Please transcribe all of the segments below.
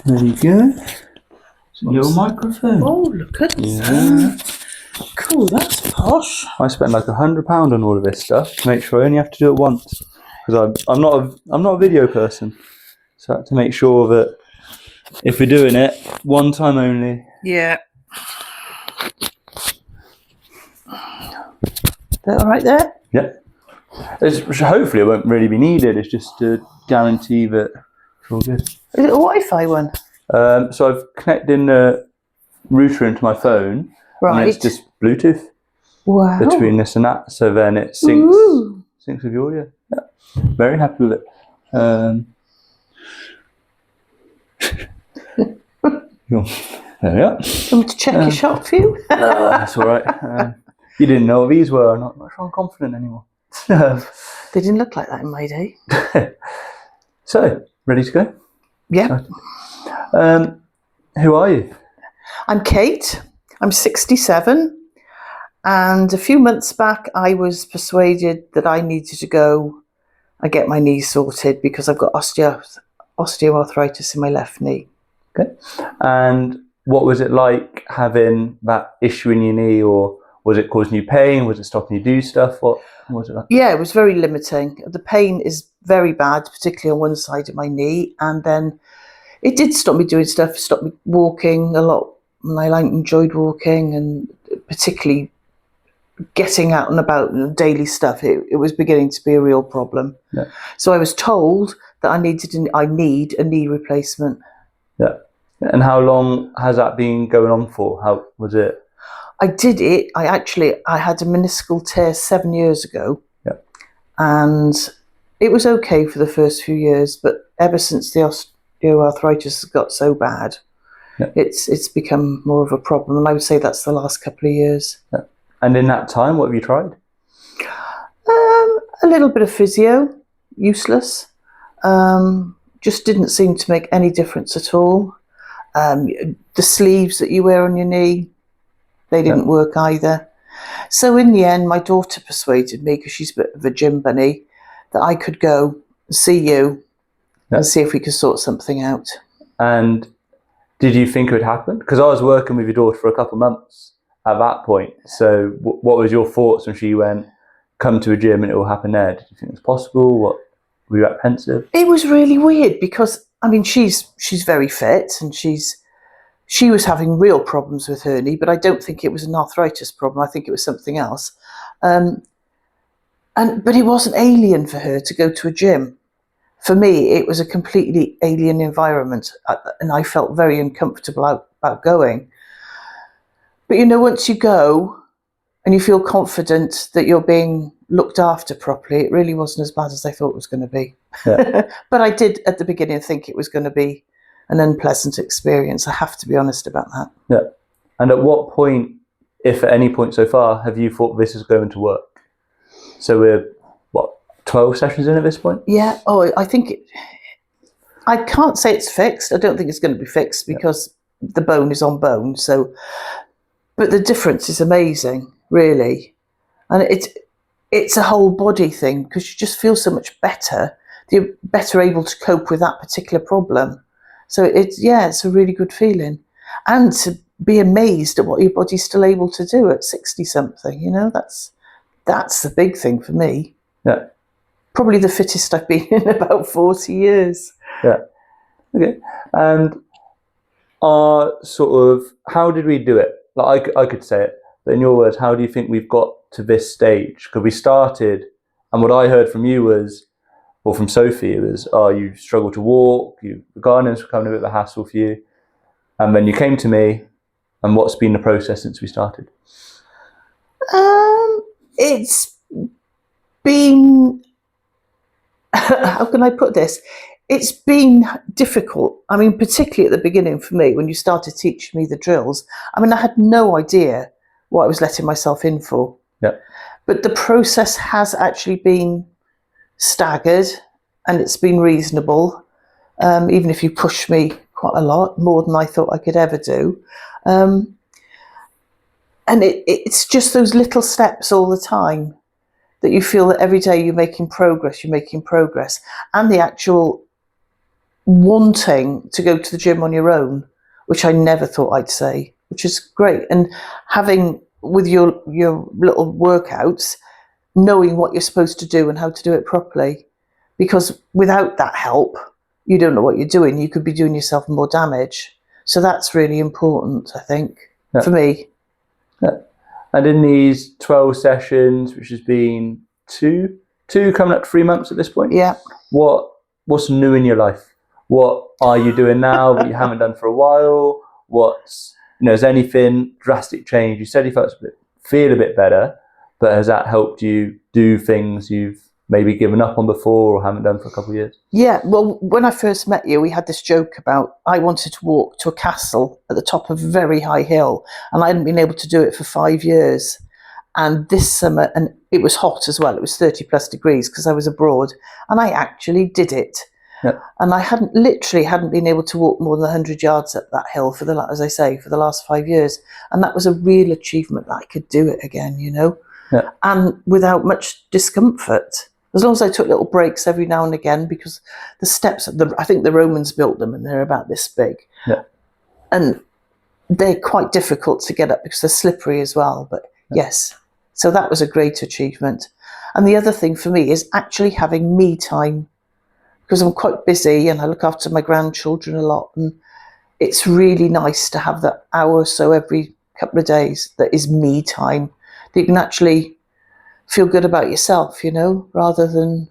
There you go. It's a little microphone. Oh, look at Yeah. that. Cool, that's posh. I spent like £100 on all of this stuff to make sure I only have to do it once, because I'm not a video person, so I had to make sure that if we're doing it one time only. Yeah. That all right there? Yeah. Hopefully it won't really be needed. It's just to guarantee that it's all good. Is it a Wi-Fi one? So I've connected in the router into my phone, Right. and it's just Bluetooth Wow. between this and that. So then it syncs with your audio. Yeah, very happy with it. There we are. Do you want me to check your shot for you? That's all right. You didn't know what these were. I'm not sure I'm confident anymore. They didn't look like that in my day. So, ready to go? Yeah. Who are you? I'm Kate. I'm 67. And a few months back, I was persuaded that I needed to go and get my knee sorted because I've got osteoarthritis in my left knee. Okay. And what was it like having that issue in your knee, or was it causing you pain? Was it stopping you do stuff? What was it like? Yeah, it was very limiting. The pain is very bad, particularly on one side of my knee. And then it did stop me doing stuff, stopped me walking a lot. And I enjoyed walking, and particularly getting out and about and daily stuff. It was beginning to be a real problem. Yeah. So I was told that I need a knee replacement. Yeah. And how long has that been going on for? How was it? I did it. I had a meniscal tear 7 years ago. Yeah. And it was okay for the first few years, but ever since the osteoarthritis got so bad, yeah, it's become more of a problem. And I would say that's the last couple of years. Yeah. And in that time, what have you tried? A little bit of physio, useless. Just didn't seem to make any difference at all. The sleeves that you wear on your knee, they didn't work either. So in the end, my daughter persuaded me, because she's a bit of a gym bunny, that I could go see you and see if we could sort something out. And did you think it would happen? Because I was working with your daughter for a couple of months at that point. So what was your thoughts when she went, come to a gym and it will happen there? Did you think it was possible? What, were you apprehensive? It was really weird because, I mean, she's very fit, and she was having real problems with her knee, but I don't think it was an arthritis problem. I think it was something else. But it wasn't alien for her to go to a gym. For me, it was a completely alien environment, and I felt very uncomfortable about going. But once you go and you feel confident that you're being looked after properly, it really wasn't as bad as I thought it was going to be. Yeah. But I did at the beginning think it was going to be an unpleasant experience. I have to be honest about that. Yeah. And at what point, if at any point so far, have you thought this is going to work? So we're, 12 sessions in at this point? Yeah. Oh, I think I can't say it's fixed. I don't think it's going to be fixed because the bone is on bone. So, but the difference is amazing, really. And it's a whole body thing, because you just feel so much better. You're better able to cope with that particular problem. So it's a really good feeling. And to be amazed at what your body's still able to do at 60 something, that's the big thing for me. Yeah. Probably the fittest I've been in about 40 years. Yeah. Okay. And how did we do it? Like I could say it, but in your words, how do you think we've got to this stage? Because we started, and what I heard from you was, or from Sophie, was, you struggle to walk, the gardening's becoming a bit of a hassle for you. And then you came to me, and what's been the process since we started? It's been, how can I put this? It's been difficult. I mean, particularly at the beginning for me, when you started teaching me the drills. I mean, I had no idea what I was letting myself in for. Yeah. But the process has actually been staggered, and it's been reasonable, even if you push me quite a lot, more than I thought I could ever do. And it's just those little steps all the time that you feel that every day you're making progress, and the actual wanting to go to the gym on your own, which I never thought I'd say, which is great. And having with your little workouts, knowing what you're supposed to do and how to do it properly, because without that help, you don't know what you're doing. You could be doing yourself more damage. So that's really important, I think, for me. Yeah. And in these 12 sessions, which has been two coming up to 3 months at this point. Yeah. What's new in your life? What are you doing now that you haven't done for a while? Has anything drastic changed? You said you feel a bit better, but has that helped you do things you've maybe given up on before or haven't done for a couple of years? Yeah, well, when I first met you, we had this joke about I wanted to walk to a castle at the top of a very high hill, and I hadn't been able to do it for 5 years. And this summer, and it was hot as well, it was 30 plus degrees because I was abroad, and I actually did it. Yeah. And I hadn't been able to walk more than 100 yards up that hill for the last 5 years. And that was a real achievement that I could do it again, Yeah. and without much discomfort. As long as I took little breaks every now and again, because the steps, I think the Romans built them and they're about this big. Yeah. And they're quite difficult to get up because they're slippery as well. But yes, so that was a great achievement. And the other thing for me is actually having me time, because I'm quite busy and I look after my grandchildren a lot. And it's really nice to have that hour or so every couple of days that is me time, that you can actually feel good about yourself, rather than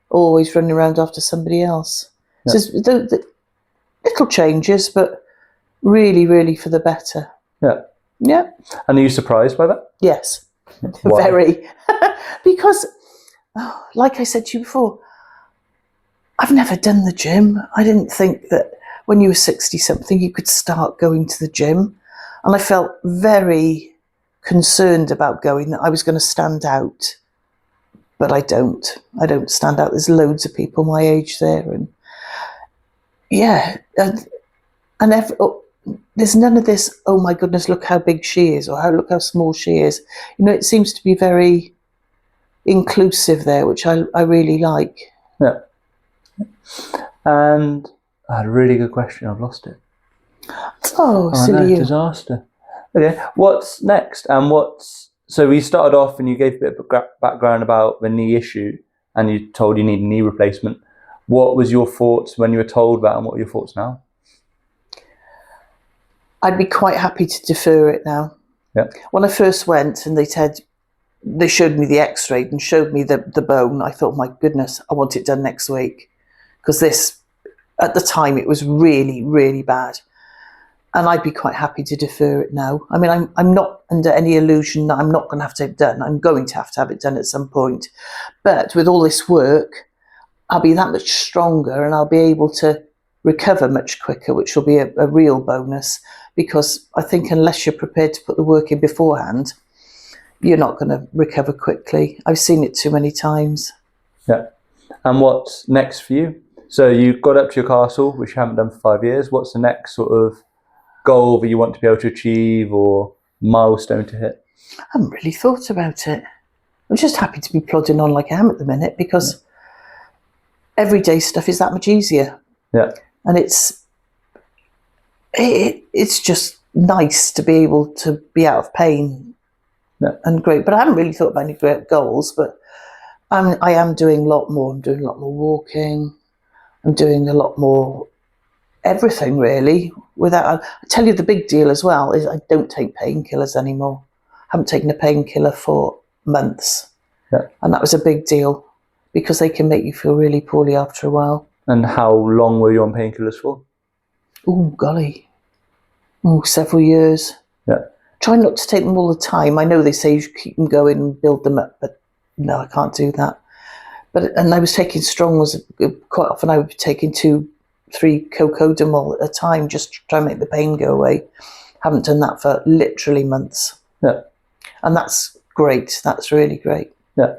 always running around after somebody else. Yeah. So the little changes, but really, really for the better. Yeah. Yeah. And are you surprised by that? Yes. Why? Very. Because, like I said to you before, I've never done the gym. I didn't think that when you were 60-something, you could start going to the gym. And I felt very concerned about going, that I was going to stand out. But I don't stand out. There's loads of people my age there. And yeah, there's none of this, oh my goodness, look how big she is, or look how small she is. It seems to be very inclusive there, which I really like. Yeah. And I had a really good question. I've lost it. Oh, silly you. Disaster. Okay, what's next? And so we started off and you gave a bit of background about the knee issue and you told you need a knee replacement. What was your thoughts when you were told that, and what are your thoughts now? I'd be quite happy to defer it now. Yeah. When I first went and they showed me the x-ray and showed me the bone, I thought, my goodness, I want it done next week. Because this, at the time, it was really, really bad. And I'd be quite happy to defer it now. I mean, I'm not under any illusion that I'm not going to have to have it done. I'm going to have it done at some point. But with all this work, I'll be that much stronger and I'll be able to recover much quicker, which will be a real bonus. Because I think unless you're prepared to put the work in beforehand, you're not going to recover quickly. I've seen it too many times. Yeah. And what's next for you? So you got up to your castle, which you haven't done for 5 years. What's the next sort of goal that you want to be able to achieve or milestone to hit? I haven't really thought about it. I'm just happy to be plodding on like I am at the minute, because everyday stuff is that much easier. Yeah. And it's just nice to be able to be out of pain. Yeah. And great. But I haven't really thought about any great goals, but I am doing a lot more. I'm doing a lot more walking. I'm doing a lot more everything, really. I tell you, the big deal as well is I don't take painkillers anymore. I haven't taken a painkiller for months. Yeah. And that was a big deal, because they can make you feel really poorly after a while. And how long were you on painkillers for? Oh, golly. Several years. Yeah. Try not to take them all the time. I know they say you should keep them going and build them up, but no, I can't do that. And I was taking strong ones. Quite often I would be taking 2-3 Cocodamol at a time just to try and make the pain go away. Haven't done that for literally months. Yeah. And that's great. That's really great. Yeah.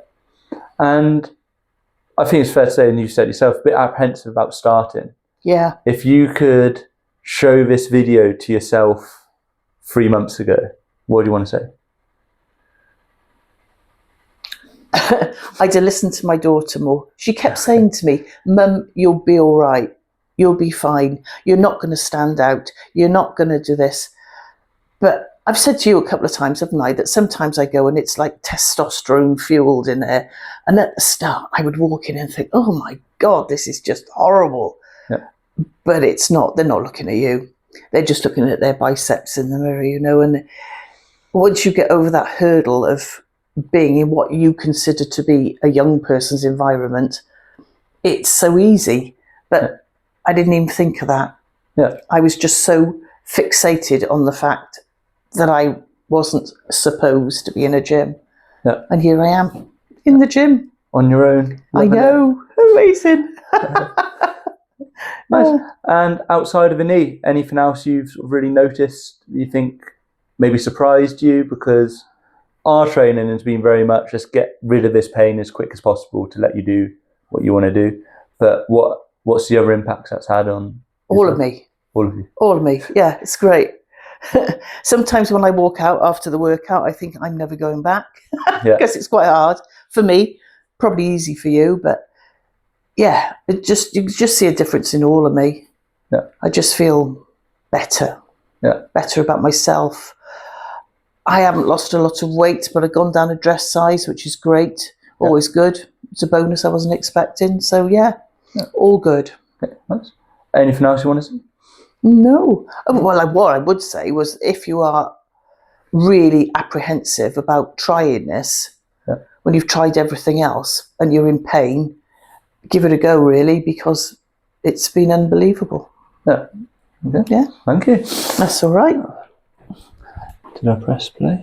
And I think it's fair to say, and you said yourself, a bit apprehensive about starting. Yeah. If you could show this video to yourself 3 months ago, what do you want to say? I'd have listened to my daughter more. She kept saying to me, Mum, you'll be all right. You'll be fine. You're not going to stand out. You're not going to do this. But I've said to you a couple of times, haven't I, that sometimes I go and it's like testosterone fueled in there. And at the start, I would walk in and think, oh my God, this is just horrible. Yeah. But it's not. They're not looking at you. They're just looking at their biceps in the mirror, you know. And once you get over that hurdle of being in what you consider to be a young person's environment, it's so easy. But I didn't even think of that. Yeah. I was just so fixated on the fact that I wasn't supposed to be in a gym. Yeah. And here I am in the gym. On your own. I know. Amazing. Nice. And outside of a knee, anything else you've sort of really noticed you think maybe surprised you? Because our training has been very much just get rid of this pain as quick as possible to let you do what you want to do. But what's the other impacts that's had on All of me. All of you. All of me. Yeah, it's great. Sometimes when I walk out after the workout, I think I'm never going back. Yeah. Because it's quite hard for me. Probably easy for you, but yeah, you just see a difference in all of me. Yeah. I just feel better. Yeah. Better about myself. I haven't lost a lot of weight, but I've gone down a dress size, which is great. Always good. It's a bonus I wasn't expecting. So yeah. All good. Okay, nice. Anything else you want to say? No. Well, what I would say was if you are really apprehensive about trying this, when you've tried everything else and you're in pain, give it a go, really, because it's been unbelievable. Yeah. Okay. Yeah. Thank you. That's all right. Did I press play?